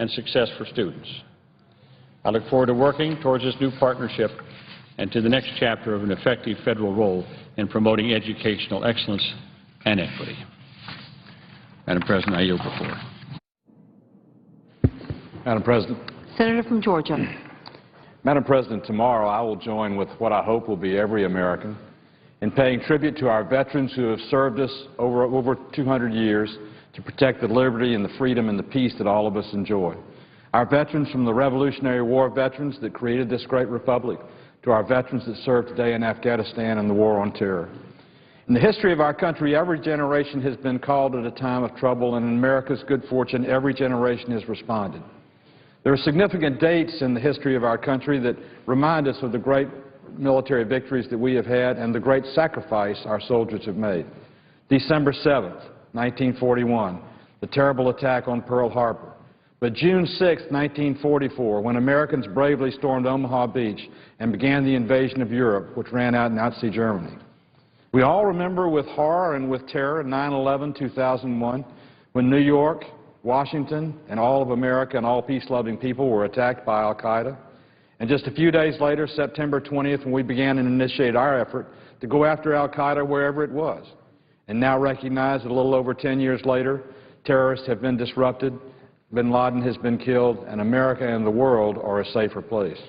and success for students. I look forward to working towards this new partnership and to the next chapter of an effective federal role in promoting educational excellence and equity. Madam President, I yield the floor. Madam President. Senator from Georgia. Madam President, tomorrow I will join with what I hope will be every American in paying tribute to our veterans who have served us over 200 years to protect the liberty and the freedom and the peace that all of us enjoy. Our veterans, from the Revolutionary War veterans that created this great republic to our veterans that serve today in Afghanistan and the war on terror. In the history of our country, every generation has been called at a time of trouble, and in America's good fortune, every generation has responded. There are significant dates in the history of our country that remind us of the great military victories that we have had and the great sacrifice our soldiers have made. December 7th, 1941, the terrible attack on Pearl Harbor. But June 6, 1944, when Americans bravely stormed Omaha Beach and began the invasion of Europe, which ran out Nazi Germany. We all remember with horror and with terror 9/11, 2001, when New York, Washington, and all of America and all peace-loving people were attacked by al-Qaeda. And just a few days later, September 20th, when we began and initiated our effort to go after al-Qaeda wherever it was. And now recognize that a little over 10 years later, terrorists have been disrupted, bin Laden has been killed, and America and the world are a safer place.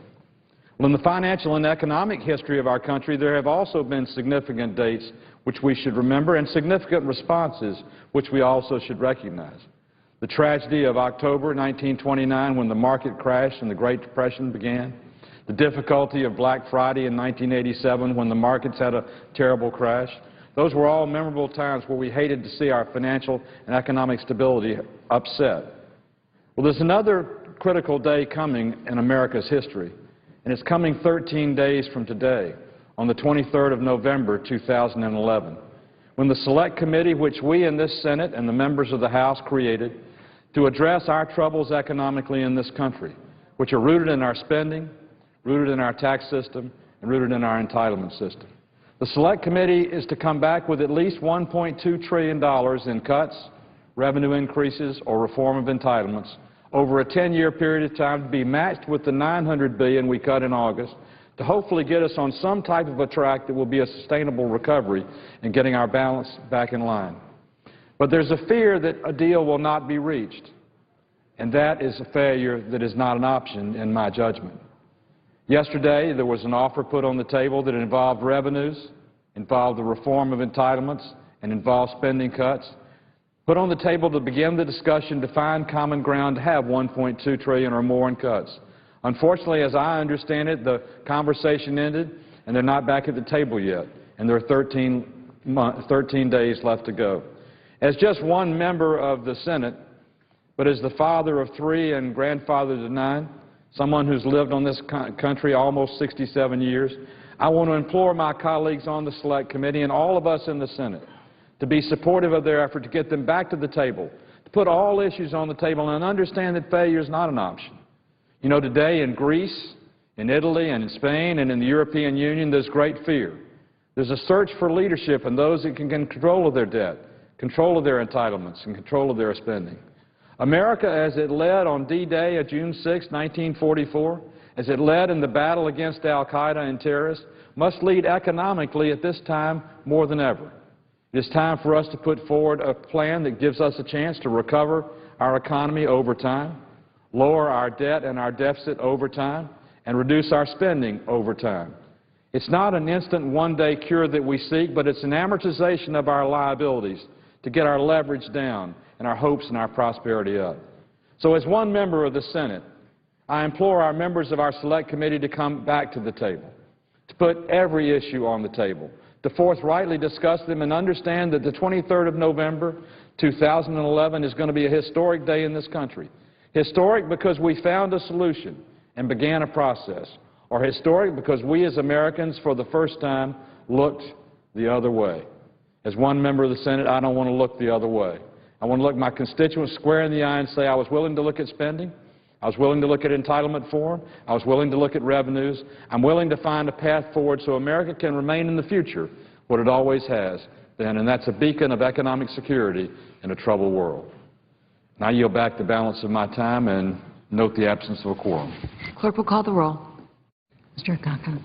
Well, in the financial and economic history of our country, there have also been significant dates which we should remember and significant responses which we also should recognize. The tragedy of October 1929, when the market crashed and the Great Depression began. The difficulty of Black Friday in 1987, when the markets had a terrible crash. Those were all memorable times where we hated to see our financial and economic stability upset. Well, there's another critical day coming in America's history, and it's coming 13 days from today, on the 23rd of November, 2011, when the Select Committee, which we in this Senate and the members of the House created, to address our troubles economically in this country, which are rooted in our spending, rooted in our tax system, and rooted in our entitlement system. The Select Committee is to come back with at least $1.2 trillion in cuts, revenue increases, or reform of entitlements over a 10-year period of time, to be matched with the $900 billion we cut in August, to hopefully get us on some type of a track that will be a sustainable recovery and getting our balance back in line. But there's a fear that a deal will not be reached, and that is a failure that is not an option in my judgment. Yesterday, there was an offer put on the table that involved revenues, involved the reform of entitlements, and involved spending cuts, put on the table to begin the discussion to find common ground to have $1.2 trillion or more in cuts. Unfortunately, as I understand it, the conversation ended, and they're not back at the table yet, and there are 13 days left to go. As just one member of the Senate, but as the father of 3 and grandfather to 9, someone who's lived on this country almost 67 years, I want to implore my colleagues on the Select Committee and all of us in the Senate to be supportive of their effort to get them back to the table, to put all issues on the table and understand that failure is not an option. You know, today in Greece, in Italy, and in Spain, and in the European Union, there's great fear. There's a search for leadership and those that can get control of their debt, control of their entitlements, and control of their spending. America, as it led on D-Day of June 6, 1944, as it led in the battle against al-Qaeda and terrorists, must lead economically at this time more than ever. It is time for us to put forward a plan that gives us a chance to recover our economy over time, lower our debt and our deficit over time, and reduce our spending over time. It's not an instant one-day cure that we seek, but it's an amortization of our liabilities to get our leverage down and our hopes and our prosperity up. So as one member of the Senate, I implore our members of our Select Committee to come back to the table, to put every issue on the table, to forthrightly discuss them and understand that the 23rd of November, 2011 is going to be a historic day in this country. Historic because we found a solution and began a process, or historic because we as Americans for the first time looked the other way. As one member of the Senate, I don't want to look the other way. I want to look my constituents square in the eye and say I was willing to look at spending, I was willing to look at entitlement reform, I was willing to look at revenues, I'm willing to find a path forward so America can remain in the future what it always has been, and that's a beacon of economic security in a troubled world. Now I yield back the balance of my time and note the absence of a quorum. Clerk will call the roll. Mr. Akaka.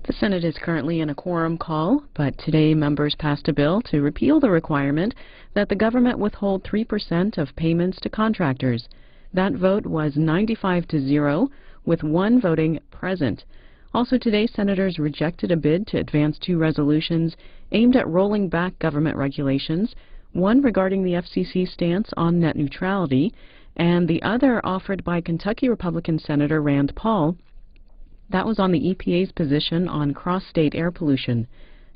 The Senate is currently in a quorum call, but today members passed a bill to repeal the requirement that the government withhold 3% of payments to contractors. That vote was 95-0, with one voting present. Also today, senators rejected a bid to advance two resolutions aimed at rolling back government regulations, one regarding the FCC's stance on net neutrality, and the other offered by Kentucky Republican Senator Rand Paul. That was on the EPA's position on cross-state air pollution.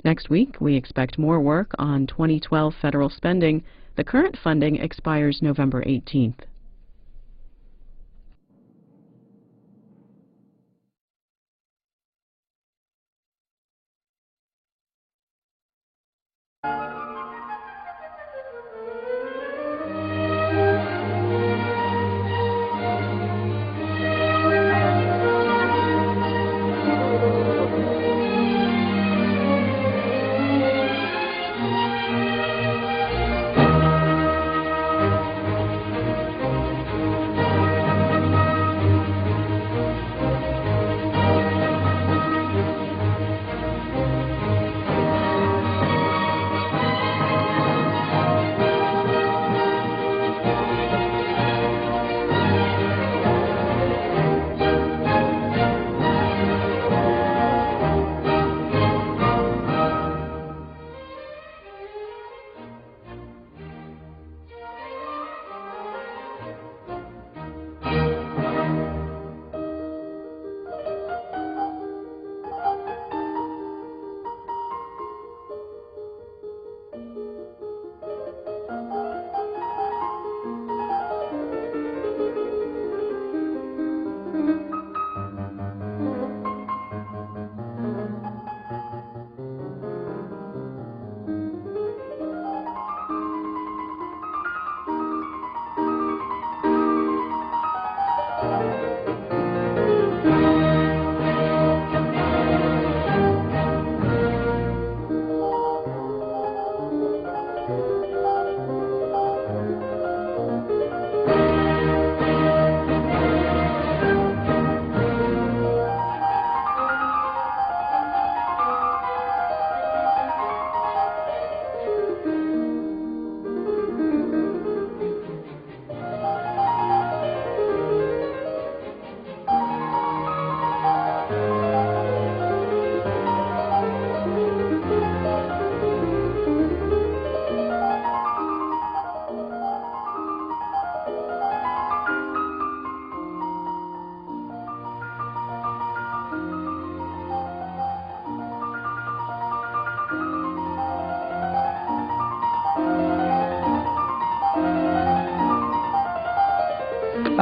Next week, we expect more work on 2012 federal spending. The current funding expires November 18th.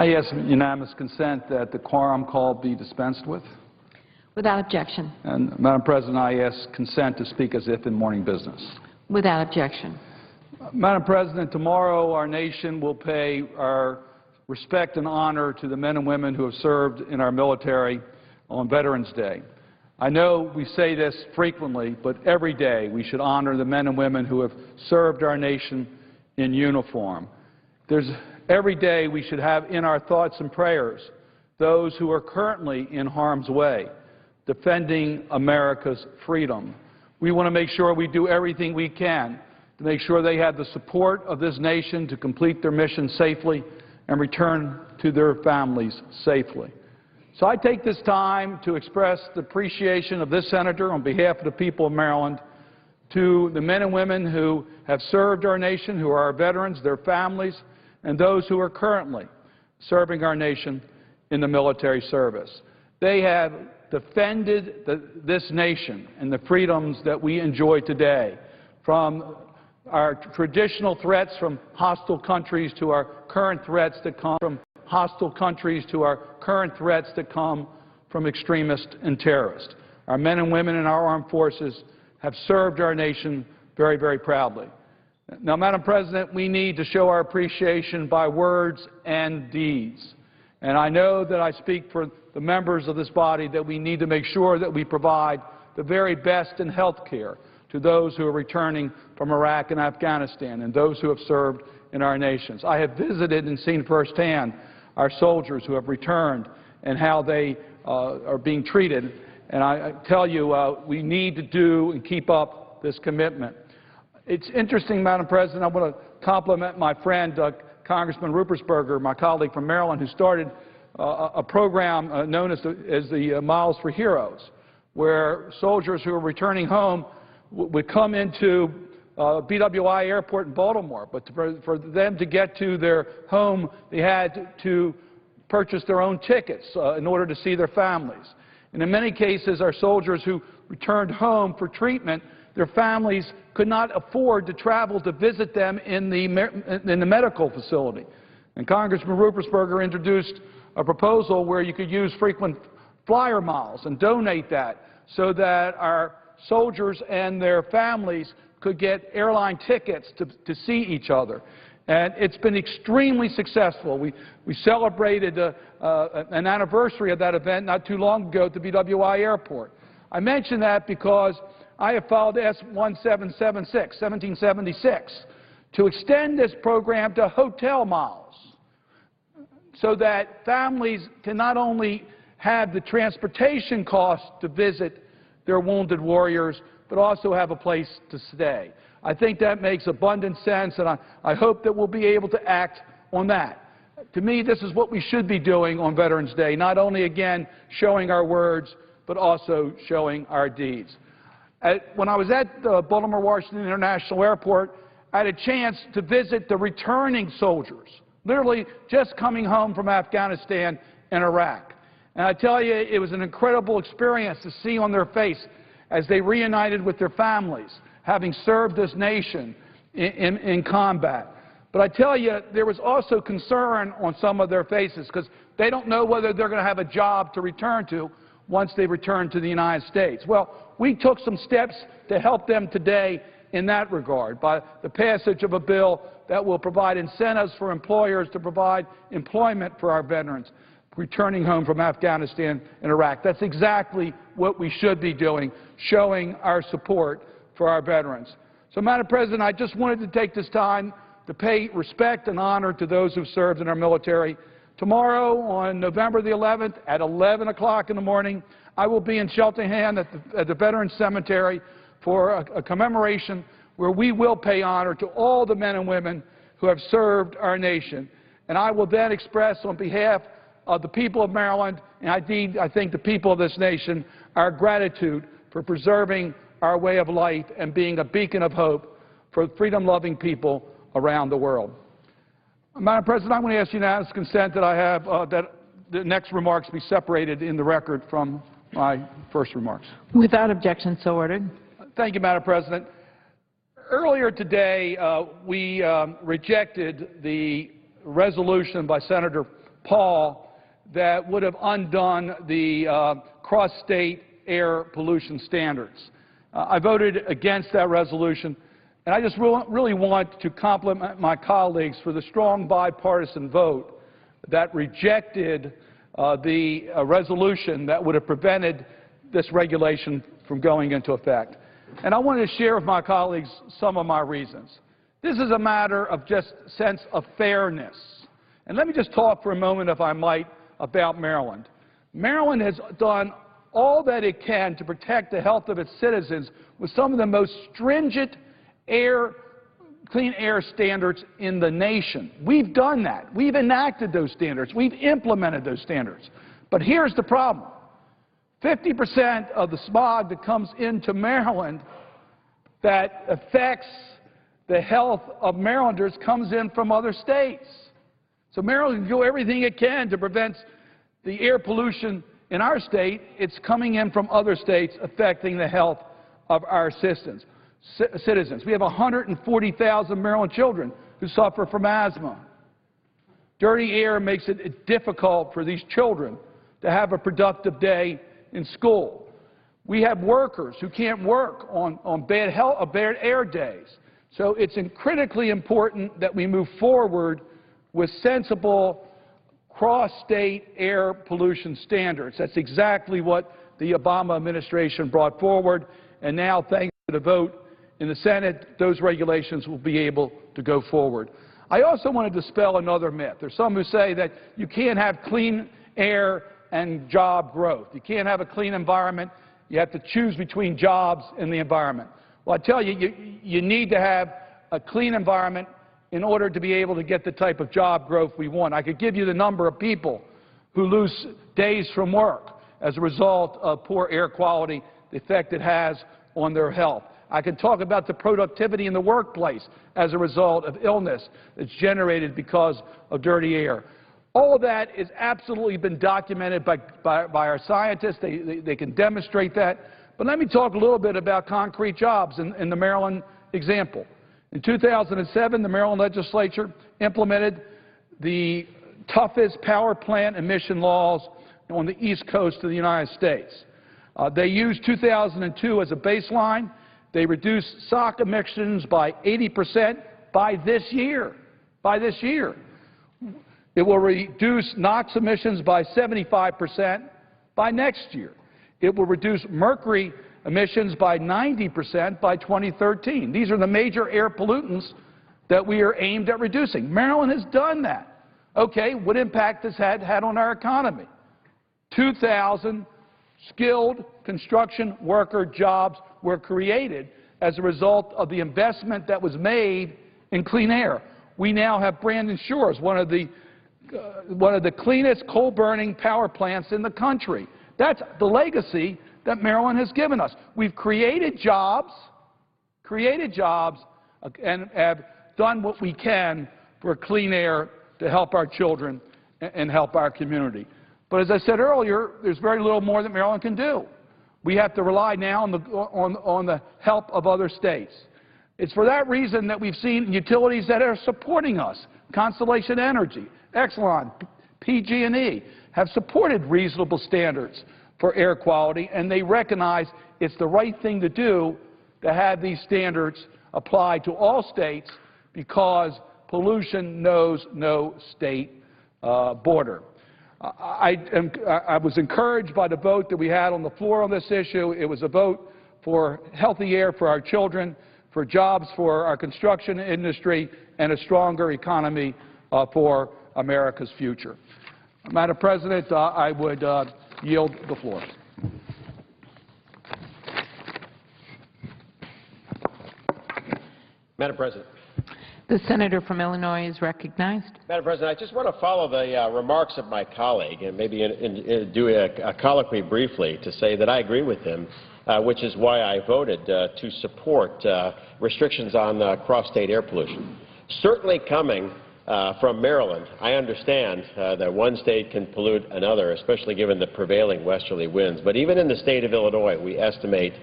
I ask unanimous consent that the quorum call be dispensed with. Without objection. And, Madam President, I ask consent to speak as if in morning business. Without objection. Madam President, tomorrow our nation will pay our respect and honor to the men and women who have served in our military on Veterans Day. I know we say this frequently, but every day we should honor the men and women who have served our nation in uniform. Every day we should have in our thoughts and prayers those who are currently in harm's way, defending America's freedom. We want to make sure we do everything we can to make sure they have the support of this nation to complete their mission safely and return to their families safely. So I take this time to express the appreciation of this senator on behalf of the people of Maryland to the men and women who have served our nation, who are our veterans, their families, and those who are currently serving our nation in the military service. They have defended this nation and the freedoms that we enjoy today, from our traditional threats from hostile countries to our current threats that come from hostile countries to our current threats that come from extremists and terrorists. Our men and women in our armed forces have served our nation very, very proudly. Now, Madam President, we need to show our appreciation by words and deeds. And I know that I speak for the members of this body that we need to make sure that we provide the very best in health care to those who are returning from Iraq and Afghanistan and those who have served in our nations. I have visited and seen firsthand our soldiers who have returned and how they are being treated. And I tell you, we need to do and keep up this commitment. It's interesting, Madam President, I want to compliment my friend, Congressman Ruppersberger, my colleague from Maryland, who started a program known as the Miles for Heroes, where soldiers who are returning home would come into BWI Airport in Baltimore, but for them to get to their home, they had to purchase their own tickets in order to see their families. And in many cases, our soldiers who returned home for treatment, their families could not afford to travel to visit them in the medical facility. And Congressman Ruppersberger introduced a proposal where you could use frequent flyer miles and donate that so that our soldiers and their families could get airline tickets to see each other. And it's been extremely successful. We celebrated an anniversary of that event not too long ago at the BWI Airport. I mention that because I have filed S-1776 to extend this program to hotel miles so that families can not only have the transportation costs to visit their wounded warriors, but also have a place to stay. I think that makes abundant sense, and I hope that we'll be able to act on that. To me, this is what we should be doing on Veterans Day, not only, again, showing our words, but also showing our deeds. When I was at Baltimore Washington International Airport, I had a chance to visit the returning soldiers, literally just coming home from Afghanistan and Iraq. And I tell you, it was an incredible experience to see on their face as they reunited with their families, having served this nation in combat. But I tell you, there was also concern on some of their faces because they don't know whether they're going to have a job to return to once they return to the United States. Well, we took some steps to help them today in that regard by the passage of a bill that will provide incentives for employers to provide employment for our veterans returning home from Afghanistan and Iraq. That's exactly what we should be doing, showing our support for our veterans. So, Madam President, I just wanted to take this time to pay respect and honor to those who served in our military. Tomorrow, on November the 11th, at 11 o'clock in the morning, I will be in Cheltenham at the Veterans Cemetery for a commemoration where we will pay honor to all the men and women who have served our nation. And I will then express on behalf of the people of Maryland, and I think the people of this nation, our gratitude for preserving our way of life and being a beacon of hope for freedom-loving people around the world. Madam President, I'm going to ask unanimous consent that I have that the next remarks be separated in the record from my first remarks. Without objection, so ordered. Thank you, Madam President. Earlier today, we rejected the resolution by Senator Paul that would have undone the cross-state air pollution standards. I voted against that resolution, and I just really want to compliment my colleagues for the strong bipartisan vote that rejected the resolution that would have prevented this regulation from going into effect. And I wanted to share with my colleagues some of my reasons. This is a matter of just sense of fairness. And let me just talk for a moment, if I might, about Maryland. Maryland has done all that it can to protect the health of its citizens with some of the most stringent clean air standards in the nation. We've done that. We've enacted those standards. We've implemented those standards. But here's the problem. 50% of the smog that comes into Maryland that affects the health of Marylanders comes in from other states. So Maryland can do everything it can to prevent the air pollution in our state. It's coming in from other states, affecting the health of our citizens. We have 140,000 Maryland children who suffer from asthma. Dirty air makes it difficult for these children to have a productive day in school. We have workers who can't work on bad air days. So it's critically important that we move forward with sensible cross-state air pollution standards. That's exactly what the Obama administration brought forward, and now, thanks to the vote in the Senate, those regulations will be able to go forward. I also want to dispel another myth. There's some who say that you can't have clean air and job growth. You can't have a clean environment. You have to choose between jobs and the environment. Well, I tell you, you need to have a clean environment in order to be able to get the type of job growth we want. I could give you the number of people who lose days from work as a result of poor air quality, the effect it has on their health. I can talk about the productivity in the workplace as a result of illness that's generated because of dirty air. All of that has absolutely been documented by our scientists. They can demonstrate that. But let me talk a little bit about concrete jobs in the Maryland example. In 2007, the Maryland legislature implemented the toughest power plant emission laws on the East Coast of the United States. They used 2002 as a baseline. They reduced SOx emissions by 80% by this year. It will reduce NOx emissions by 75% by next year. It will reduce mercury emissions by 90% by 2013. These are the major air pollutants that we are aimed at reducing. Maryland has done that. Okay, what impact has had on our economy? 2,000 skilled construction worker jobs were created as a result of the investment that was made in clean air. We now have Brandon Shores, one of the cleanest coal-burning power plants in the country. That's the legacy that Maryland has given us. We've created jobs, and have done what we can for clean air to help our children and help our community. But as I said earlier, there's very little more that Maryland can do. We have to rely now on the help of other states. It's for that reason that we've seen utilities that are supporting us. Constellation Energy, Exelon, PG&E have supported reasonable standards for air quality, and they recognize it's the right thing to do to have these standards applied to all states because pollution knows no state border. I was encouraged by the vote that we had on the floor on this issue. It was a vote for healthy air for our children, for jobs for our construction industry, and a stronger economy for America's future. Madam President, I would yield the floor. Madam President. The senator from Illinois is recognized. Madam President, I just want to follow the remarks of my colleague and maybe do a colloquy briefly to say that I agree with him, which is why I voted to support restrictions on cross-state air pollution. Certainly coming from Maryland, I understand that one state can pollute another, especially given the prevailing westerly winds. But even in the state of Illinois, we estimate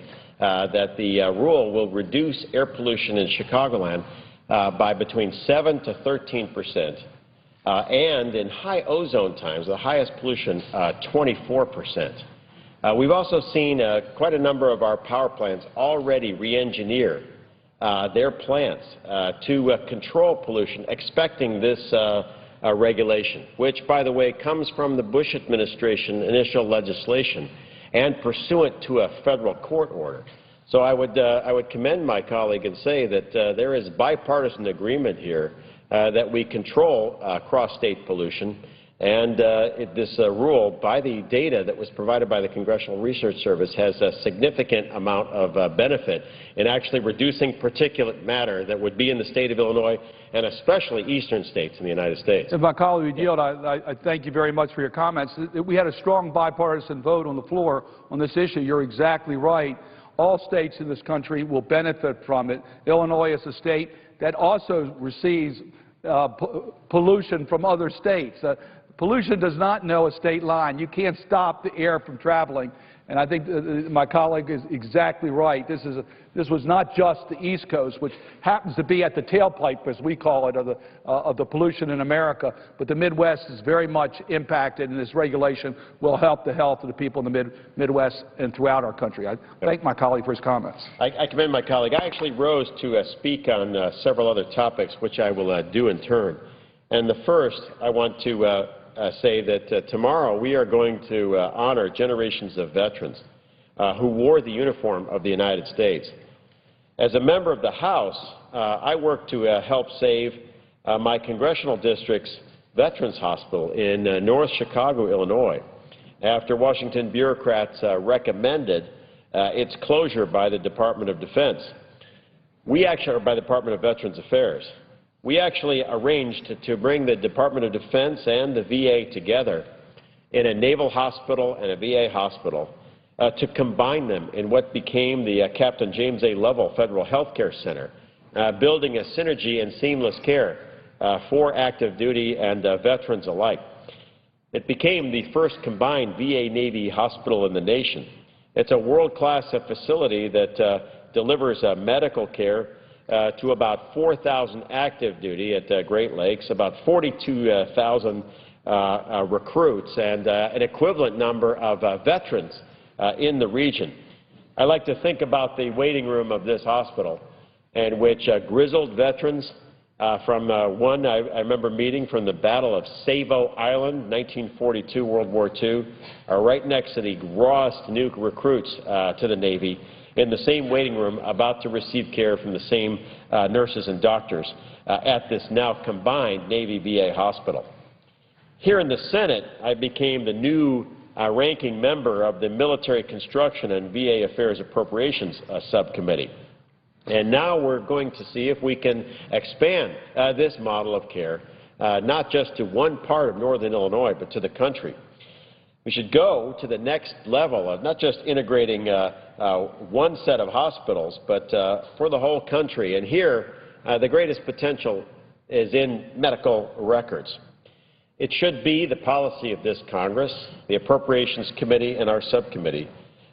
that the rule will reduce air pollution in Chicagoland by between 7 to 13%. and in high ozone times, the highest pollution, 24%. We've also seen quite a number of our power plants already re-engineer their plants to control pollution, expecting this regulation, which, by the way, comes from the Bush administration initial legislation and pursuant to a federal court order. So I would commend my colleague and say that there is bipartisan agreement here that we control cross-state pollution, and this rule, by the data that was provided by the Congressional Research Service, has a significant amount of benefit in actually reducing particulate matter that would be in the state of Illinois and especially eastern states in the United States. If my colleague would yield, I thank you very much for your comments. We had a strong bipartisan vote on the floor on this issue. You're exactly right. All states in this country will benefit from it. Illinois is a state that also receives pollution from other states. Pollution does not know a state line. You can't stop the air from traveling. And I think my colleague is exactly right. This was not just the East Coast, which happens to be at the tailpipe, as we call it, of the pollution in America. But the Midwest is very much impacted, and this regulation will help the health of the people in the Midwest and throughout our country. I thank my colleague for his comments. I commend my colleague. I actually rose to speak on several other topics, which I will do in turn. And the first, I want to say that tomorrow we are going to honor generations of veterans who wore the uniform of the United States. As a member of the House, I work to help save my congressional district's Veterans Hospital in North Chicago, Illinois, after Washington bureaucrats recommended its closure by the Department of Defense. Or by the Department of Veterans Affairs. We actually arranged to bring the Department of Defense and the VA together in a naval hospital and a VA hospital to combine them in what became the Captain James A. Lovell Federal Health Care Center, building a synergy and seamless care for active duty and veterans alike. It became the first combined VA-Navy hospital in the nation. It's a world-class facility that delivers medical care to about 4,000 active duty at Great Lakes, about 42,000 recruits, and an equivalent number of veterans in the region. I like to think about the waiting room of this hospital in which grizzled veterans from one I remember meeting from the Battle of Savo Island, 1942, World War II, are right next to the rawest new recruits to the Navy, in the same waiting room, about to receive care from the same nurses and doctors at this now combined Navy-VA hospital. Here in the Senate, I became the new ranking member of the Military Construction and VA Affairs Appropriations Subcommittee. And now we're going to see if we can expand this model of care, not just to one part of northern Illinois, but to the country. We should go to the next level of not just integrating one set of hospitals, but for the whole country. And here, the greatest potential is in medical records. It should be the policy of this Congress, the Appropriations Committee, and our subcommittee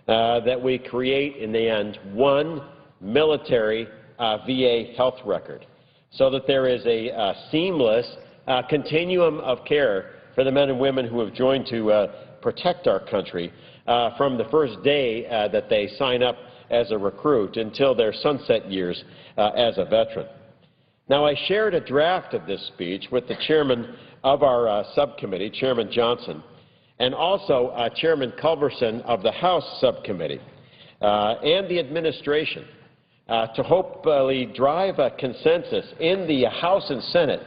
that we create, in the end, one military VA health record, so that there is a seamless continuum of care for the men and women who have joined to protect our country from the first day that they sign up as a recruit until their sunset years as a veteran. Now, I shared a draft of this speech with the chairman of our subcommittee, Chairman Johnson, and also Chairman Culberson of the House subcommittee, and the administration to hopefully drive a consensus in the House and Senate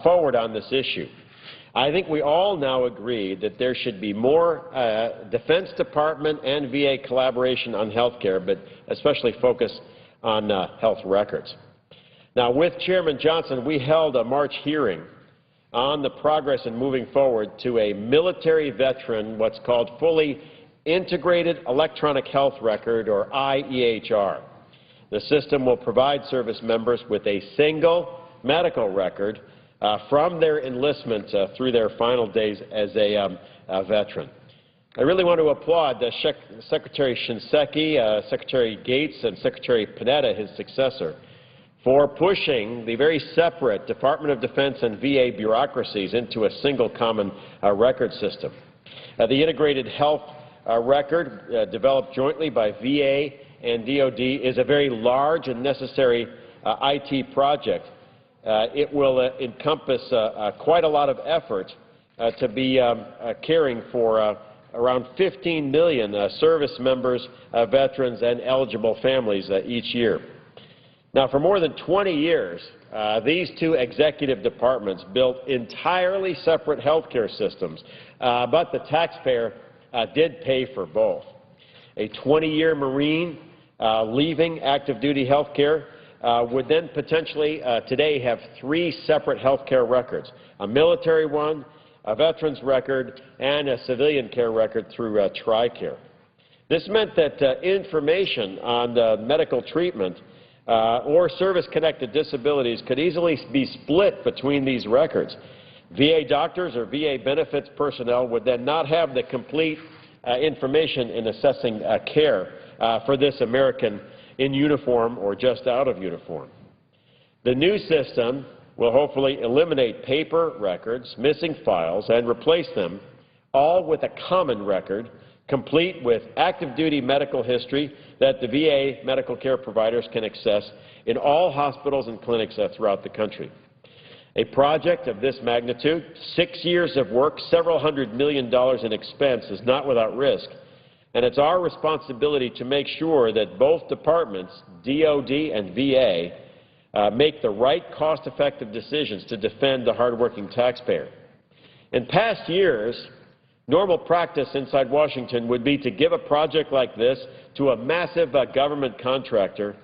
forward on this issue. I think we all now agree that there should be more Defense Department and VA collaboration on health care, but especially focus on health records. Now, with Chairman Johnson, we held a March hearing on the progress in moving forward to a military veteran, what's called fully integrated electronic health record, or IEHR. The system will provide service members with a single medical record from their enlistment through their final days as a veteran. I really want to applaud Secretary Shinseki, Secretary Gates, and Secretary Panetta, his successor, for pushing the very separate Department of Defense and VA bureaucracies into a single common record system. The integrated health record developed jointly by VA and DOD is a very large and necessary IT project. It will encompass quite a lot of effort to be caring for around 15 million service members, veterans, and eligible families each year. Now, for more than 20 years, these two executive departments built entirely separate health care systems, but the taxpayer did pay for both. A 20-year Marine leaving active duty health care would then potentially today have three separate health care records, a military one, a veterans record, and a civilian care record through TRICARE. This meant that information on medical treatment or service-connected disabilities could easily be split between these records. VA doctors or VA benefits personnel would then not have the complete information in assessing care for this American in uniform or just out of uniform. The new system will hopefully eliminate paper records, missing files, and replace them all with a common record, complete with active duty medical history that the VA medical care providers can access in all hospitals and clinics throughout the country. A project of this magnitude, 6 years of work, several $100 million in expense, is not without risk, and it's our responsibility to make sure that both departments, DOD and VA, make the right cost-effective decisions to defend the hardworking taxpayer. In past years, normal practice inside Washington would be to give a project like this to a massive government contractor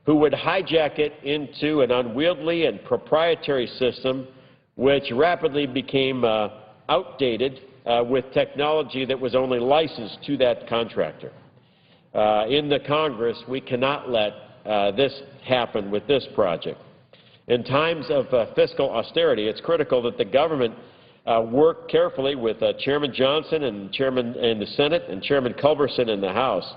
who would hijack it into an unwieldy and proprietary system which rapidly became outdated with technology that was only licensed to that contractor. In the Congress, we cannot let this happen with this project. In times of fiscal austerity, it's critical that the government work carefully with Chairman Johnson and Chairman in the Senate and Chairman Culberson in the House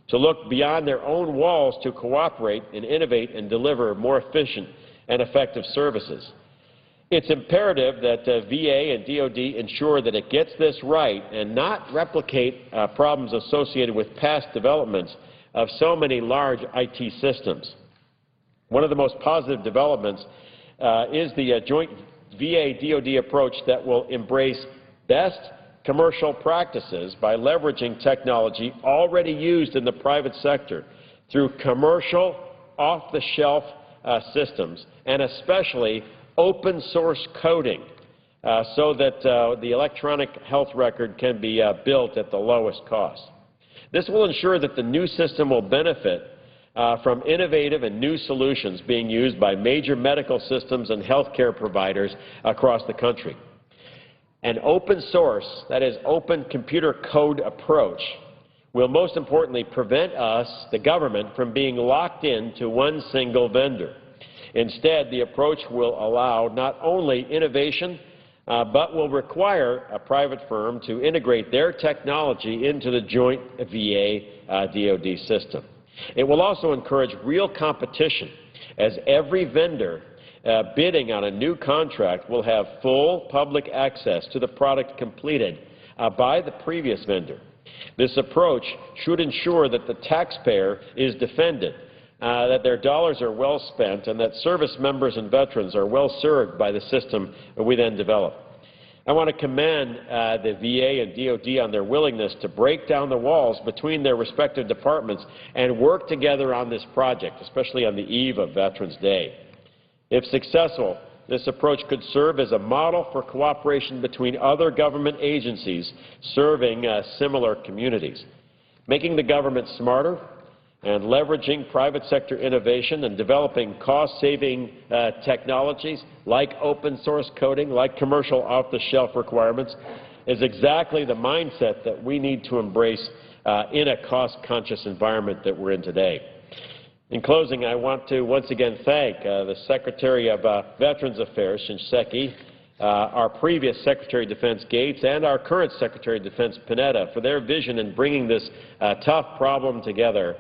to look beyond their own walls to cooperate and innovate and deliver more efficient and effective services. It's imperative that VA and DOD ensure that it gets this right and not replicate problems associated with past developments of so many large IT systems. One of the most positive developments is the joint VA-DOD approach that will embrace best commercial practices by leveraging technology already used in the private sector through commercial, off-the-shelf systems, and especially open-source coding so that the electronic health record can be built at the lowest cost. This will ensure that the new system will benefit from innovative and new solutions being used by major medical systems and health care providers across the country. An open source, that is, open computer code approach, will most importantly prevent us, the government, from being locked into one single vendor. Instead, the approach will allow not only innovation, but will require a private firm to integrate their technology into the joint VA-DOD system. It will also encourage real competition, as every vendor bidding on a new contract will have full public access to the product completed by the previous vendor. This approach should ensure that the taxpayer is defended, that their dollars are well spent, and that service members and veterans are well served by the system we then develop. I want to commend the VA and DOD on their willingness to break down the walls between their respective departments and work together on this project, especially on the eve of Veterans Day. If successful, this approach could serve as a model for cooperation between other government agencies serving similar communities, making the government smarter and leveraging private sector innovation and developing cost-saving technologies like open-source coding, like commercial off-the-shelf requirements, is exactly the mindset that we need to embrace in a cost-conscious environment that we're in today. In closing, I want to once again thank the Secretary of Veterans Affairs, Shinseki, our previous Secretary of Defense, Gates, and our current Secretary of Defense, Panetta, for their vision in bringing this tough problem together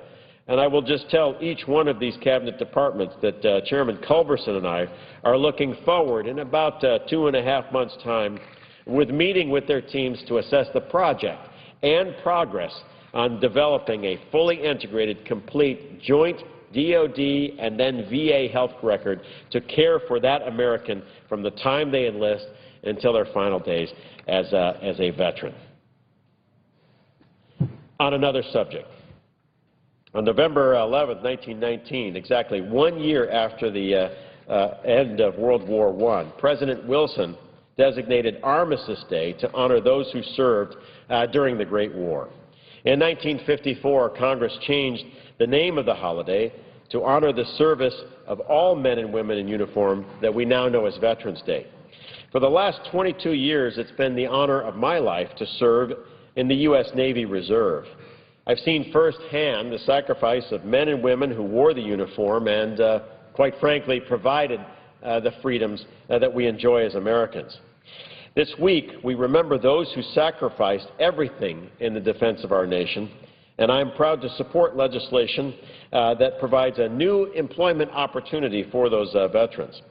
And I will just tell each one of these cabinet departments that Chairman Culberson and I are looking forward in about 2.5 months' time with meeting with their teams to assess the project and progress on developing a fully integrated, complete joint DOD and then VA health record to care for that American from the time they enlist until their final days as a veteran. On another subject, on November 11, 1919, exactly 1 year after the end of World War I, President Wilson designated Armistice Day to honor those who served during the Great War. In 1954, Congress changed the name of the holiday to honor the service of all men and women in uniform that we now know as Veterans Day. For the last 22 years, it's been the honor of my life to serve in the U.S. Navy Reserve. I've seen firsthand the sacrifice of men and women who wore the uniform and, quite frankly, provided the freedoms that we enjoy as Americans. This week, we remember those who sacrificed everything in the defense of our nation, and I am proud to support legislation that provides a new employment opportunity for those veterans.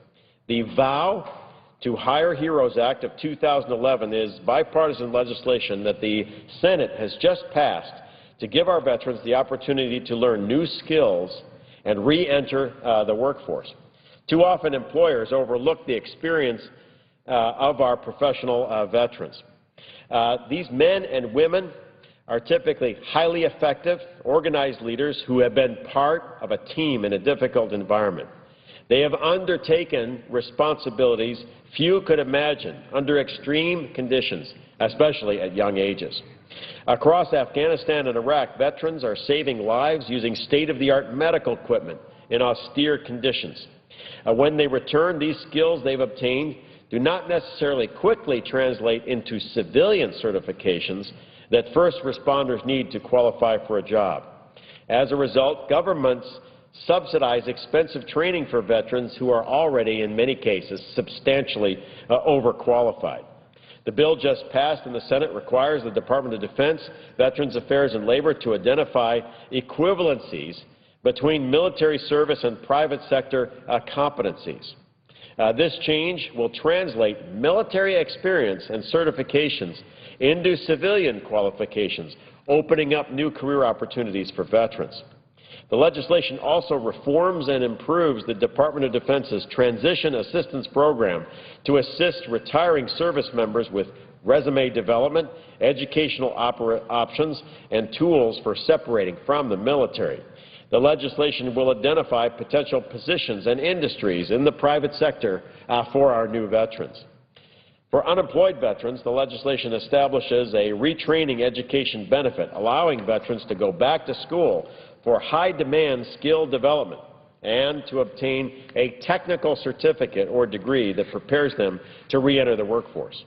The Vow to Hire Heroes Act of 2011 is bipartisan legislation that the Senate has just passed to give our veterans the opportunity to learn new skills and re-enter the workforce. Too often, employers overlook the experience of our professional veterans. These men and women are typically highly effective, organized leaders who have been part of a team in a difficult environment. They have undertaken responsibilities few could imagine under extreme conditions, especially at young ages. Across Afghanistan and Iraq, veterans are saving lives using state-of-the-art medical equipment in austere conditions. When they return, these skills they've obtained do not necessarily quickly translate into civilian certifications that first responders need to qualify for a job. As a result, governments subsidize expensive training for veterans who are already, in many cases, substantially overqualified. The bill just passed in the Senate requires the Department of Defense, Veterans Affairs and Labor to identify equivalencies between military service and private sector competencies. This change will translate military experience and certifications into civilian qualifications, opening up new career opportunities for veterans. The legislation also reforms and improves the Department of Defense's Transition Assistance Program to assist retiring service members with resume development, educational options, and tools for separating from the military. The legislation will identify potential positions and industries in the private sector for our new veterans. For unemployed veterans, the legislation establishes a retraining education benefit, allowing veterans to go back to school for high-demand skill development and to obtain a technical certificate or degree that prepares them to re-enter the workforce.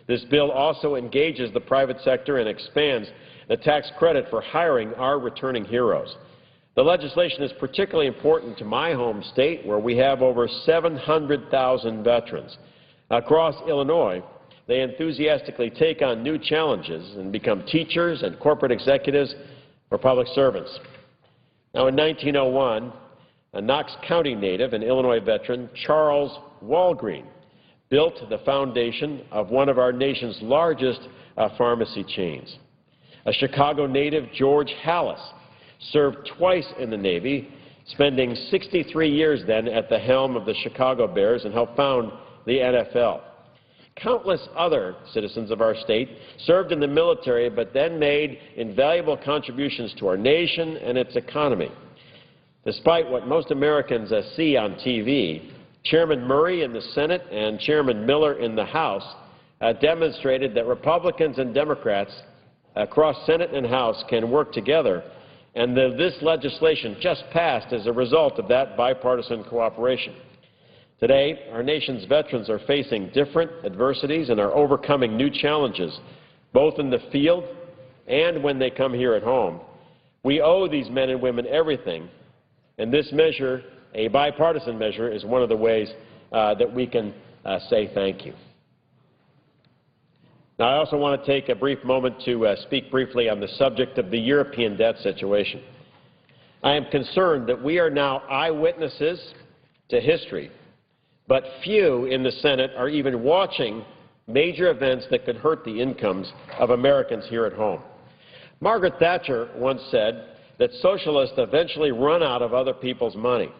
This bill also engages the private sector and expands the tax credit for hiring our returning heroes. The legislation is particularly important to my home state, where we have over 700,000 veterans. Across Illinois, they enthusiastically take on new challenges and become teachers and corporate executives or public servants. Now, in 1901, a Knox County native and Illinois veteran, Charles Walgreen, built the foundation of one of our nation's largest pharmacy chains. A Chicago native, George Hallis, served twice in the Navy, spending 63 years then at the helm of the Chicago Bears and helped found the NFL. Countless other citizens of our state served in the military but then made invaluable contributions to our nation and its economy. Despite what most Americans see on TV, Chairman Murray in the Senate and Chairman Miller in the House demonstrated that Republicans and Democrats across Senate and House can work together, and this legislation just passed as a result of that bipartisan cooperation. Today, our nation's veterans are facing different adversities and are overcoming new challenges, both in the field and when they come here at home. We owe these men and women everything, and this measure, a bipartisan measure, is one of the ways that we can say thank you. Now, I also want to take a brief moment to speak briefly on the subject of the European debt situation. I am concerned that we are now eyewitnesses to history, but few in the Senate are even watching major events that could hurt the incomes of Americans here at home. Margaret Thatcher once said that socialists eventually run out of other people's money.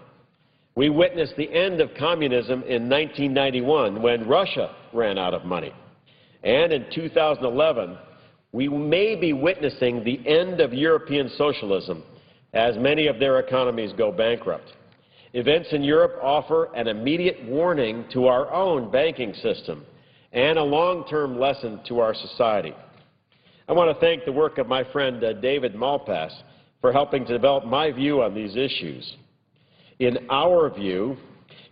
We witnessed the end of communism in 1991 when Russia ran out of money. And in 2011, we may be witnessing the end of European socialism as many of their economies go bankrupt. Events in Europe offer an immediate warning to our own banking system and a long-term lesson to our society. I want to thank the work of my friend David Malpass for helping to develop my view on these issues. In our view,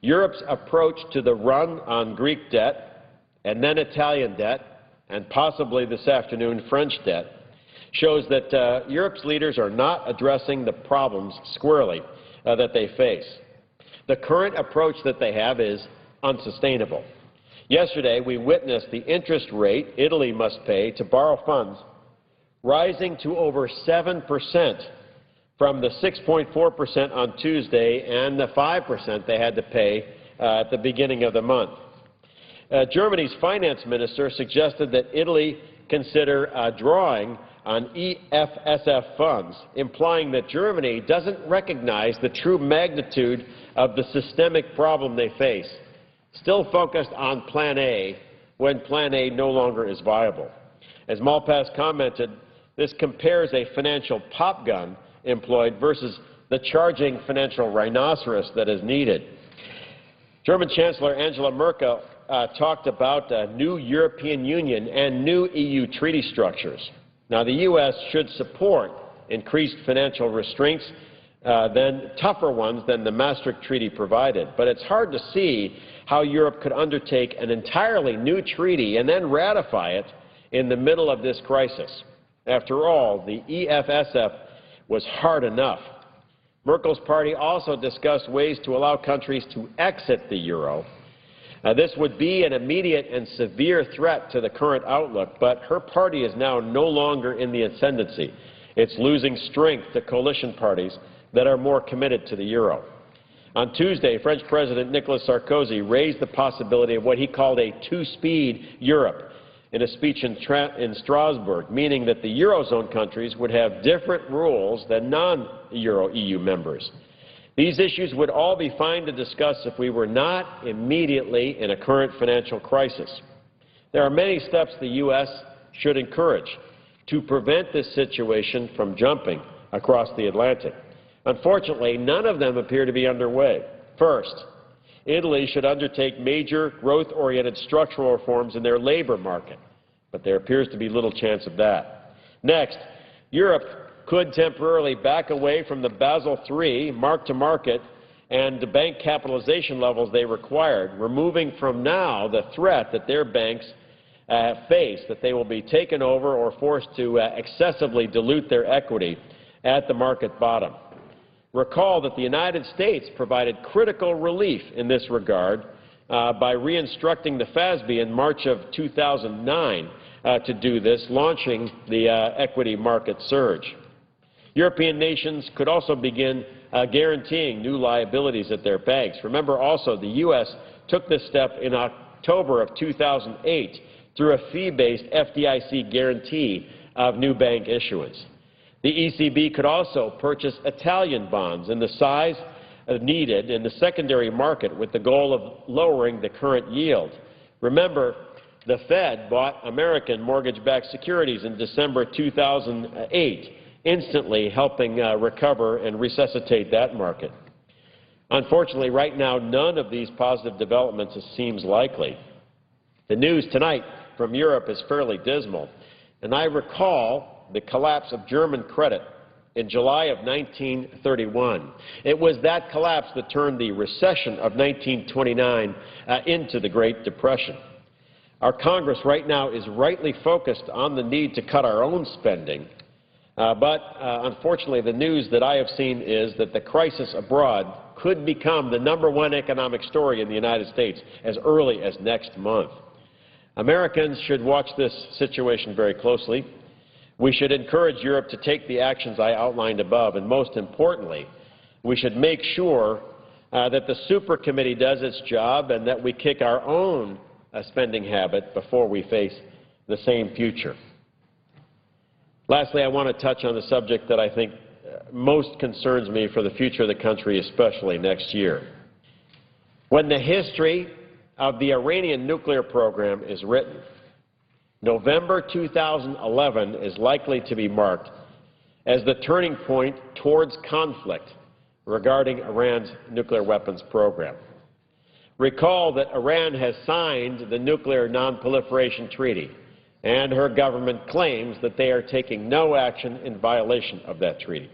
Europe's approach to the run on Greek debt and then Italian debt and possibly this afternoon French debt shows that Europe's leaders are not addressing the problems squarely that they face. The current approach that they have is unsustainable. Yesterday, we witnessed the interest rate Italy must pay to borrow funds rising to over 7% from the 6.4% on Tuesday and the 5% they had to pay at the beginning of the month. Germany's finance minister suggested that Italy consider drawing on EFSF funds, implying that Germany doesn't recognize the true magnitude of the systemic problem they face, still focused on Plan A when Plan A no longer is viable. As Malpass commented, this compares a financial pop gun employed versus the charging financial rhinoceros that is needed. German Chancellor Angela Merkel talked about a new European Union and new EU treaty structures. Now, the U.S. should support increased financial restraints, tougher ones than the Maastricht Treaty provided. But it's hard to see how Europe could undertake an entirely new treaty and then ratify it in the middle of this crisis. After all, the EFSF was hard enough. Merkel's party also discussed ways to allow countries to exit the euro. This would be an immediate and severe threat to the current outlook, but her party is now no longer in the ascendancy. It's losing strength to coalition parties that are more committed to the euro. On Tuesday, French President Nicolas Sarkozy raised the possibility of what he called a two-speed Europe in a speech in Strasbourg, meaning that the Eurozone countries would have different rules than non-Euro EU members. These issues would all be fine to discuss if we were not immediately in a current financial crisis. There are many steps the U.S. should encourage to prevent this situation from jumping across the Atlantic. Unfortunately, none of them appear to be underway. First, Italy should undertake major growth-oriented structural reforms in their labor market, but there appears to be little chance of that. Next, Europe could temporarily back away from the Basel III mark-to-market and the bank capitalization levels they required, removing from now the threat that their banks face, that they will be taken over or forced to excessively dilute their equity at the market bottom. Recall that the United States provided critical relief in this regard by re-instructing the FASB in March of 2009 to do this, launching the equity market surge. European nations could also begin guaranteeing new liabilities at their banks. Remember also, the U.S. took this step in October of 2008 through a fee-based FDIC guarantee of new bank issuance. The ECB could also purchase Italian bonds in the size needed in the secondary market with the goal of lowering the current yield. Remember, the Fed bought American mortgage-backed securities in December 2008, instantly helping recover and resuscitate that market. Unfortunately, right now, none of these positive developments seems likely. The news tonight from Europe is fairly dismal, and I recall the collapse of German credit in July of 1931. It was that collapse that turned the recession of 1929 into the Great Depression. Our Congress right now is rightly focused on the need to cut our own spending, but unfortunately the news that I have seen is that the crisis abroad could become the #1 economic story in the United States as early as next month. Americans should watch this situation very closely. We should encourage Europe to take the actions I outlined above, and most importantly, we should make sure that the Super Committee does its job and that we kick our own spending habit before we face the same future. Lastly, I want to touch on the subject that I think most concerns me for the future of the country, especially next year. When the history of the Iranian nuclear program is written, November 2011 is likely to be marked as the turning point towards conflict regarding Iran's nuclear weapons program. Recall that Iran has signed the Nuclear Non-Proliferation Treaty, and her government claims that they are taking no action in violation of that treaty.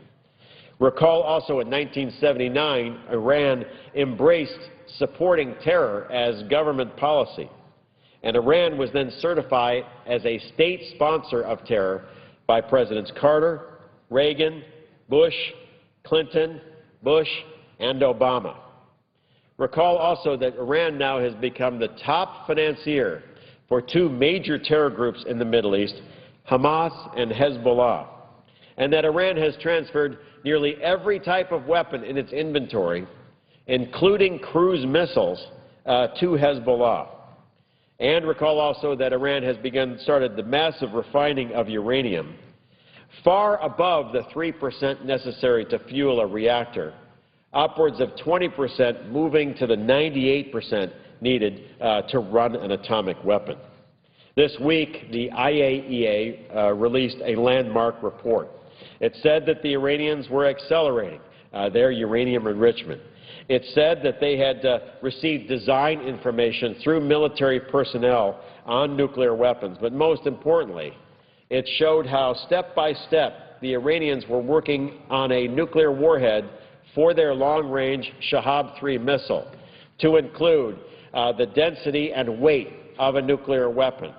Recall also in 1979, Iran embraced supporting terror as government policy, and Iran was then certified as a state sponsor of terror by Presidents Carter, Reagan, Bush, Clinton, Bush, and Obama. Recall also that Iran now has become the top financier for two major terror groups in the Middle East, Hamas and Hezbollah, and that Iran has transferred nearly every type of weapon in its inventory, including cruise missiles, to Hezbollah. And recall also that Iran has started the massive refining of uranium, far above the 3% necessary to fuel a reactor, upwards of 20%, moving to the 98% needed to run an atomic weapon. This week, the IAEA released a landmark report. It said that the Iranians were accelerating their uranium enrichment. It said that they had received design information through military personnel on nuclear weapons. But most importantly, it showed how step by step the Iranians were working on a nuclear warhead for their long-range Shahab-3 missile to include the density and weight of a nuclear weapon,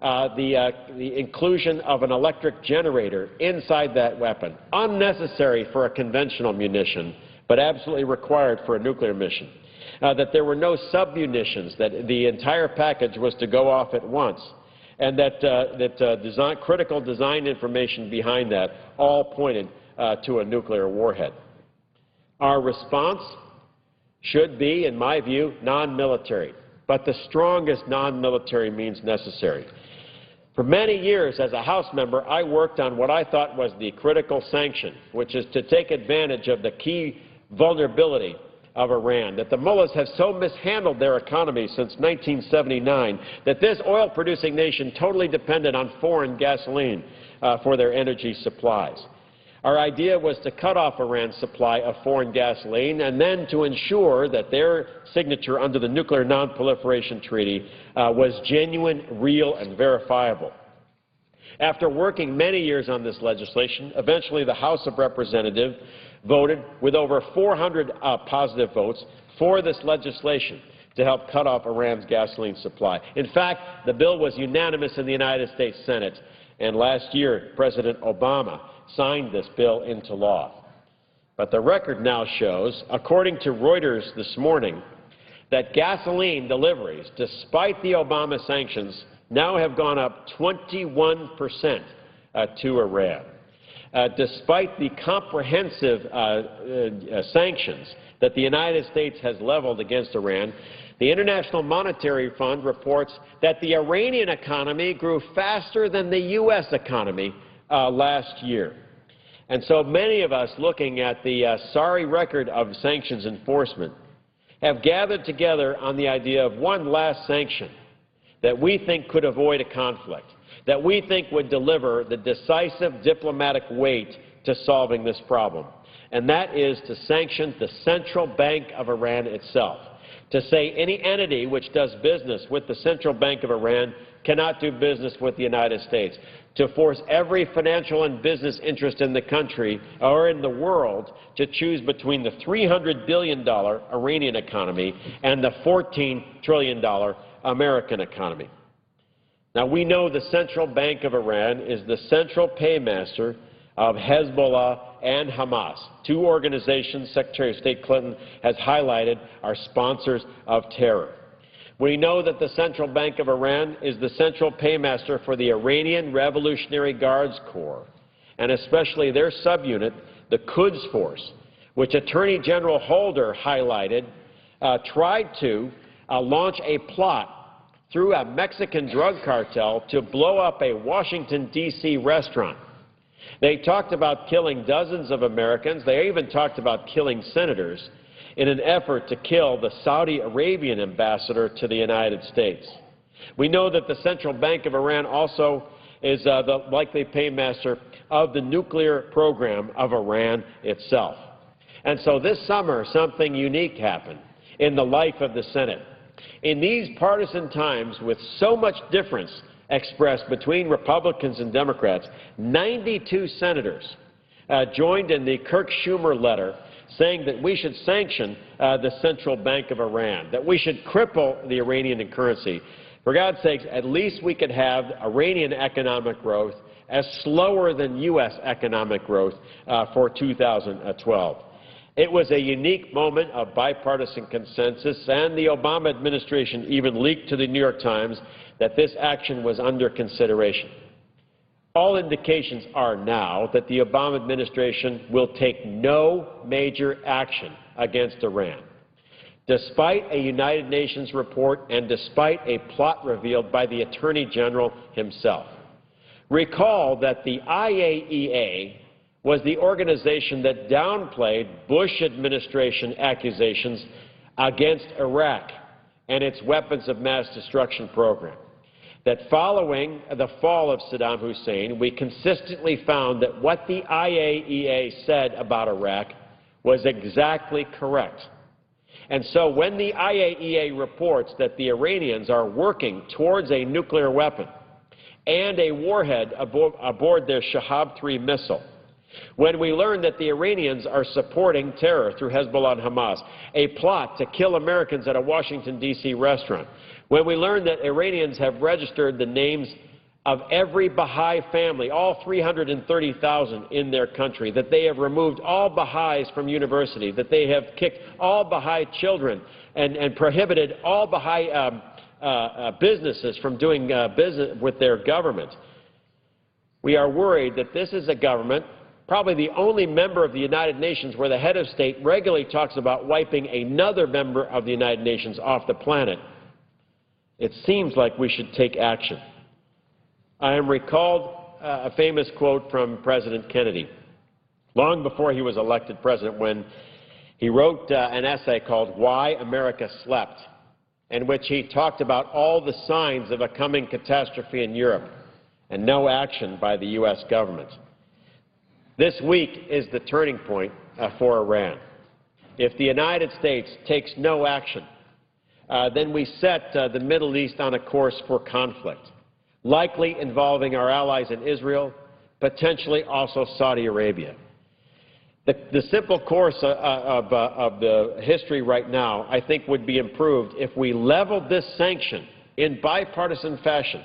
the inclusion of an electric generator inside that weapon, unnecessary for a conventional munition, but absolutely required for a nuclear mission, that there were no submunitions, that the entire package was to go off at once, and that critical design information behind that all pointed to a nuclear warhead. Our response should be, in my view, non-military, but the strongest non-military means necessary. For many years as a House member, I worked on what I thought was the critical sanction, which is to take advantage of the key vulnerability of Iran, that the mullahs have so mishandled their economy since 1979 that this oil-producing nation totally depended on foreign gasoline for their energy supplies. Our idea was to cut off Iran's supply of foreign gasoline and then to ensure that their signature under the Nuclear Non-Proliferation Treaty was genuine, real, and verifiable. After working many years on this legislation, eventually the House of Representatives voted with over 400 positive votes for this legislation to help cut off Iran's gasoline supply. In fact, the bill was unanimous in the United States Senate, and last year President Obama signed this bill into law. But the record now shows, according to Reuters this morning, that gasoline deliveries, despite the Obama sanctions, now have gone up 21% to Iran. Despite the comprehensive sanctions that the United States has leveled against Iran, the International Monetary Fund reports that the Iranian economy grew faster than the U.S. economy last year. And so many of us looking at the sorry record of sanctions enforcement have gathered together on the idea of one last sanction that we think could avoid a conflict, that we think would deliver the decisive diplomatic weight to solving this problem. And that is to sanction the Central Bank of Iran itself, to say any entity which does business with the Central Bank of Iran cannot do business with the United States, to force every financial and business interest in the country or in the world to choose between the $300 billion Iranian economy and the $14 trillion American economy. Now, we know the Central Bank of Iran is the central paymaster of Hezbollah and Hamas, two organizations Secretary of State Clinton has highlighted are sponsors of terror. We know that the Central Bank of Iran is the central paymaster for the Iranian Revolutionary Guards Corps, and especially their subunit, the Quds Force, which Attorney General Holder highlighted, tried to launch a plot through a Mexican drug cartel to blow up a Washington, D.C. restaurant. They talked about killing dozens of Americans. They even talked about killing senators in an effort to kill the Saudi Arabian ambassador to the United States. We know that the Central Bank of Iran also is the likely paymaster of the nuclear program of Iran itself. And so this summer, something unique happened in the life of the Senate. In these partisan times, with so much difference expressed between Republicans and Democrats, 92 senators joined in the Kirk-Schumer letter saying that we should sanction the Central Bank of Iran, that we should cripple the Iranian currency. For God's sakes, at least we could have Iranian economic growth as slower than U.S. economic growth for 2012. It was a unique moment of bipartisan consensus, and the Obama administration even leaked to the New York Times that this action was under consideration. All indications are now that the Obama administration will take no major action against Iran, despite a United Nations report and despite a plot revealed by the Attorney General himself. Recall that the IAEA was the organization that downplayed Bush administration accusations against Iraq and its weapons of mass destruction program. That following the fall of Saddam Hussein, we consistently found that what the IAEA said about Iraq was exactly correct. And so when the IAEA reports that the Iranians are working towards a nuclear weapon and a warhead aboard their Shahab-3 missile, when we learn that the Iranians are supporting terror through Hezbollah and Hamas, a plot to kill Americans at a Washington, D.C. restaurant, when we learn that Iranians have registered the names of every Baha'i family, all 330,000 in their country, that they have removed all Baha'is from university, that they have kicked all Baha'i children and prohibited all Baha'i businesses from doing business with their government, we are worried that this is a government, probably the only member of the United Nations where the head of state regularly talks about wiping another member of the United Nations off the planet. It seems like we should take action. I am recalled a famous quote from President Kennedy, long before he was elected president, when he wrote an essay called Why America Slept, in which he talked about all the signs of a coming catastrophe in Europe and no action by the U.S. government. This week is the turning point for Iran. If the United States takes no action, then we set the Middle East on a course for conflict, likely involving our allies in Israel, potentially also Saudi Arabia. The simple course of the history right now, I think, would be improved if we leveled this sanction in bipartisan fashion,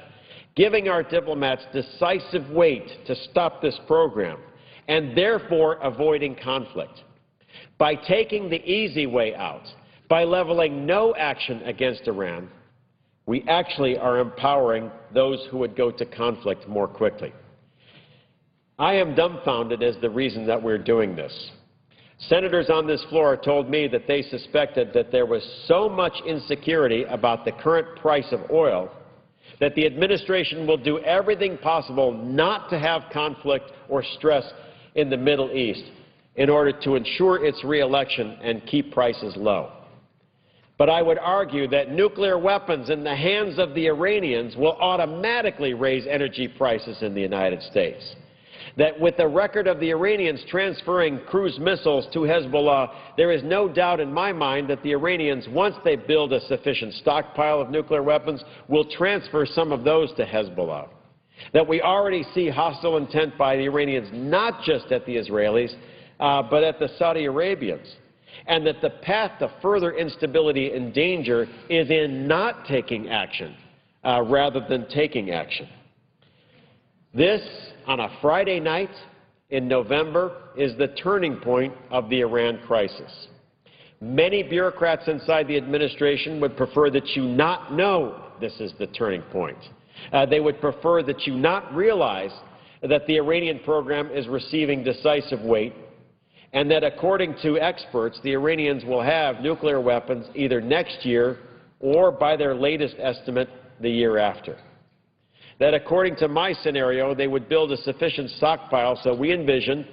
giving our diplomats decisive weight to stop this program, and therefore avoiding conflict. By taking the easy way out, by leveling no action against Iran, we actually are empowering those who would go to conflict more quickly. I am dumbfounded as the reason that we're doing this. Senators on this floor told me that they suspected that there was so much insecurity about the current price of oil that the administration will do everything possible not to have conflict or stress in the Middle East in order to ensure its re-election and keep prices low. But I would argue that nuclear weapons in the hands of the Iranians will automatically raise energy prices in the United States. That with the record of the Iranians transferring cruise missiles to Hezbollah, there is no doubt in my mind that the Iranians, once they build a sufficient stockpile of nuclear weapons, will transfer some of those to Hezbollah. That we already see hostile intent by the Iranians, not just at the Israelis, but at the Saudi Arabians. And that the path to further instability and danger is in not taking action rather than taking action. This, on a Friday night in November, is the turning point of the Iran crisis. Many bureaucrats inside the administration would prefer that you not know this is the turning point. They would prefer that you not realize that the Iranian program is receiving decisive weight and that, according to experts, the Iranians will have nuclear weapons either next year or, by their latest estimate, the year after. That, according to my scenario, they would build a sufficient stockpile, so we envision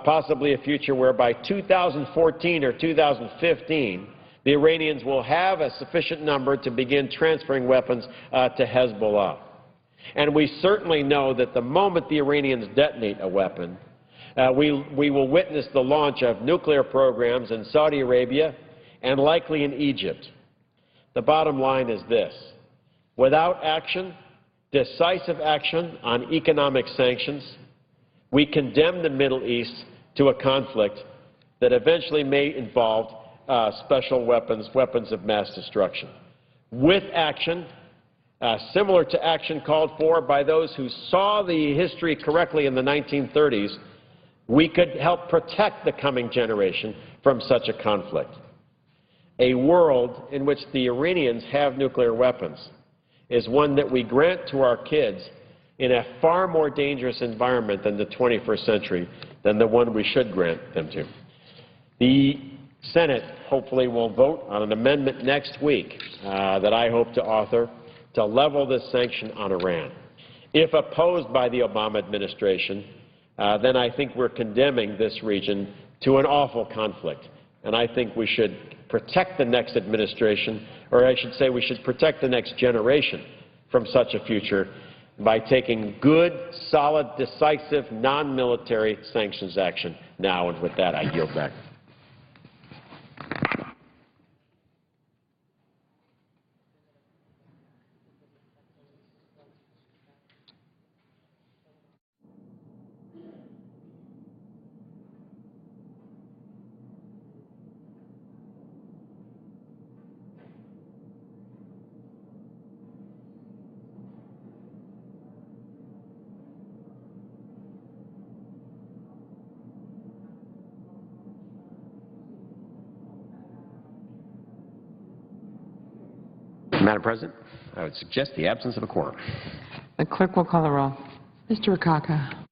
possibly a future where by 2014 or 2015, the Iranians will have a sufficient number to begin transferring weapons to Hezbollah. And we certainly know that the moment the Iranians detonate a weapon, we will witness the launch of nuclear programs in Saudi Arabia and likely in Egypt. The bottom line is this: without action, decisive action on economic sanctions, we condemn the Middle East to a conflict that eventually may involve special weapons, weapons of mass destruction. With action, similar to action called for by those who saw the history correctly in the 1930s, we could help protect the coming generation from such a conflict. A world in which the Iranians have nuclear weapons is one that we grant to our kids in a far more dangerous environment than the 21st century, than the one we should grant them to. The Senate hopefully will vote on an amendment next week that I hope to author to level this sanction on Iran. If opposed by the Obama administration, then I think we're condemning this region to an awful conflict. And I think we should protect the next administration, or I should say we should protect the next generation from such a future by taking good, solid, decisive, non-military sanctions action now. And with that, I yield back. Madam President, I would suggest the absence of a quorum. The clerk will call the roll. Mr. Akaka.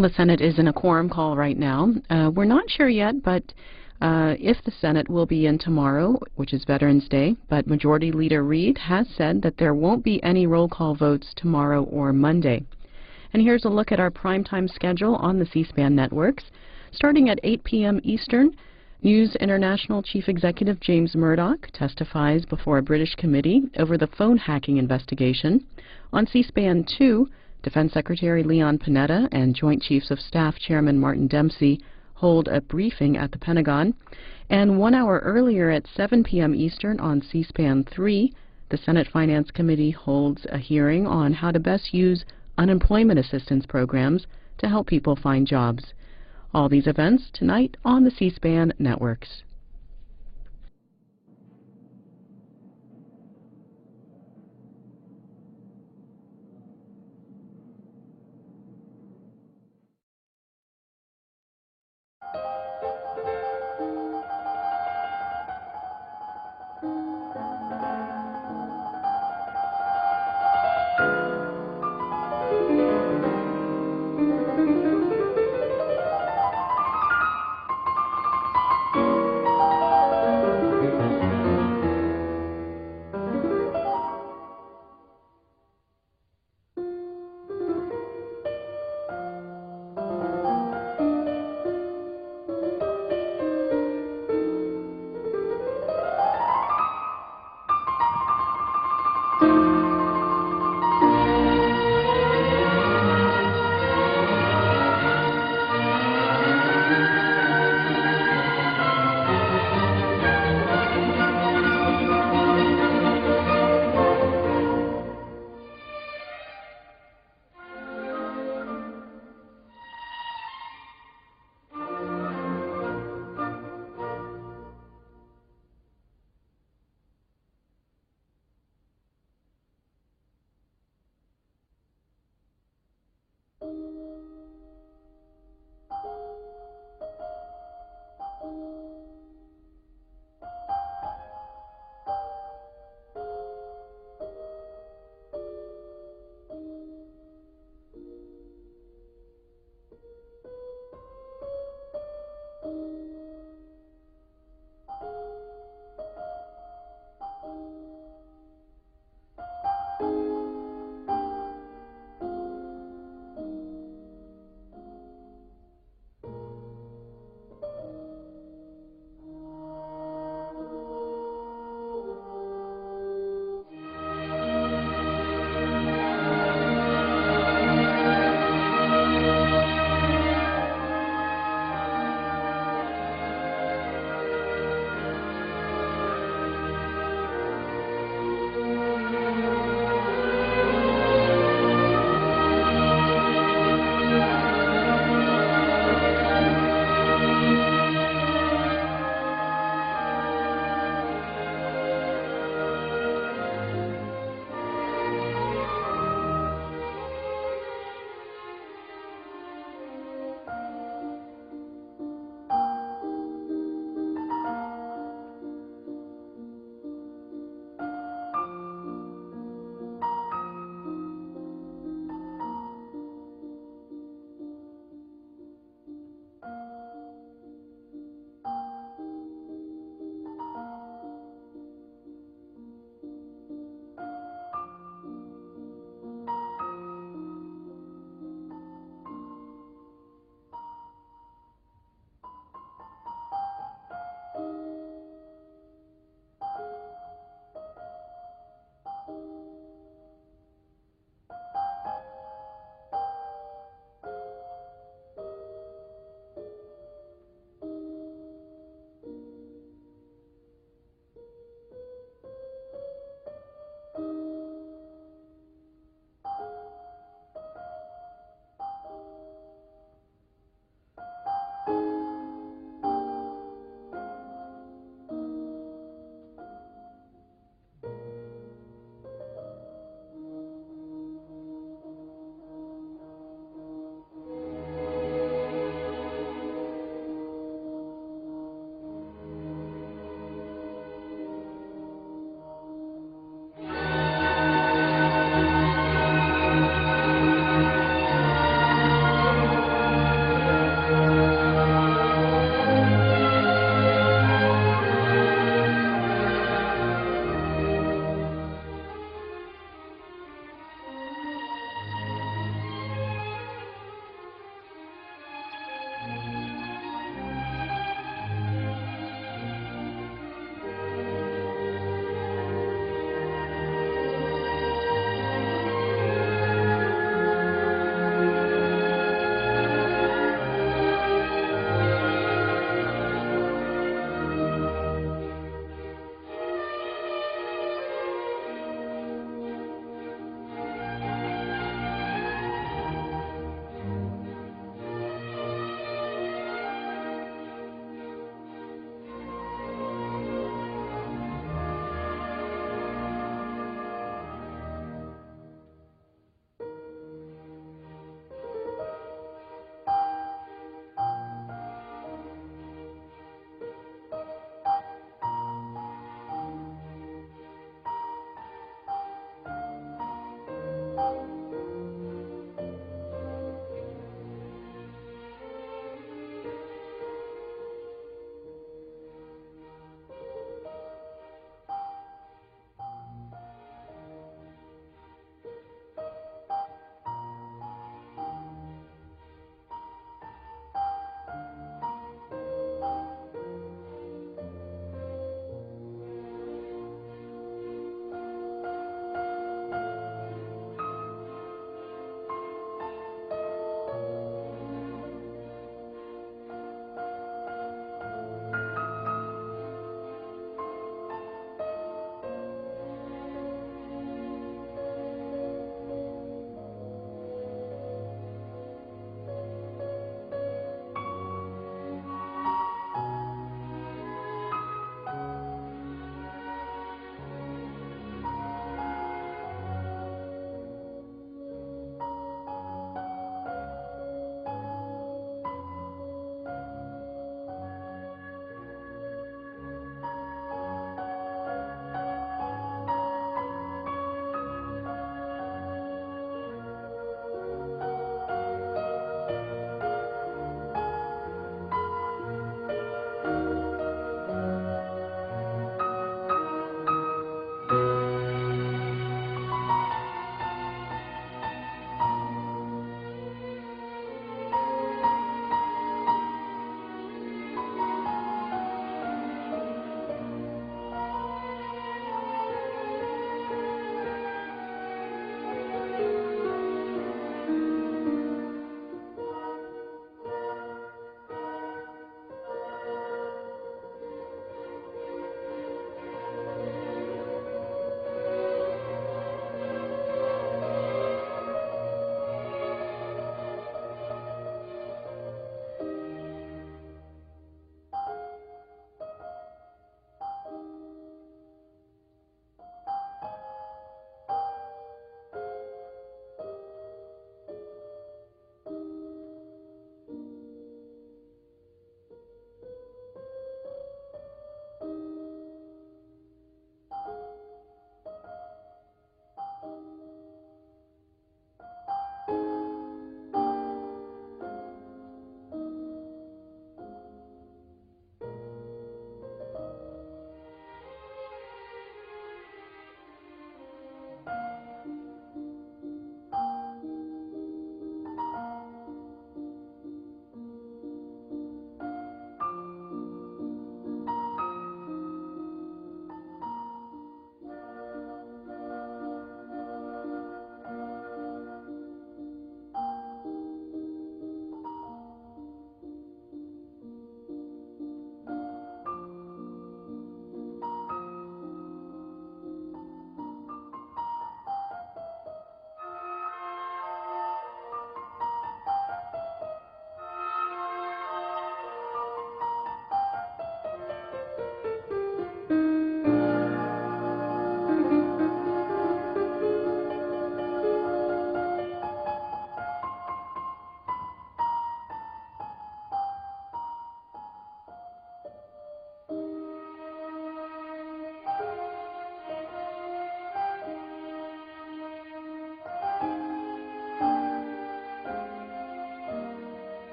Well, the Senate is in a quorum call right now. We're not sure yet, but if the Senate will be in tomorrow, which is Veterans Day, but Majority Leader Reid has said that there won't be any roll call votes tomorrow or Monday. And here's a look at our primetime schedule on the C-SPAN networks. Starting at 8 p.m. Eastern, News International Chief Executive James Murdoch testifies before a British committee over the phone hacking investigation. On C-SPAN 2, Defense Secretary Leon Panetta and Joint Chiefs of Staff Chairman Martin Dempsey hold a briefing at the Pentagon. And 1 hour earlier at 7 p.m. Eastern on C-SPAN 3, the Senate Finance Committee holds a hearing on how to best use unemployment assistance programs to help people find jobs. All these events tonight on the C-SPAN networks.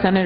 Senator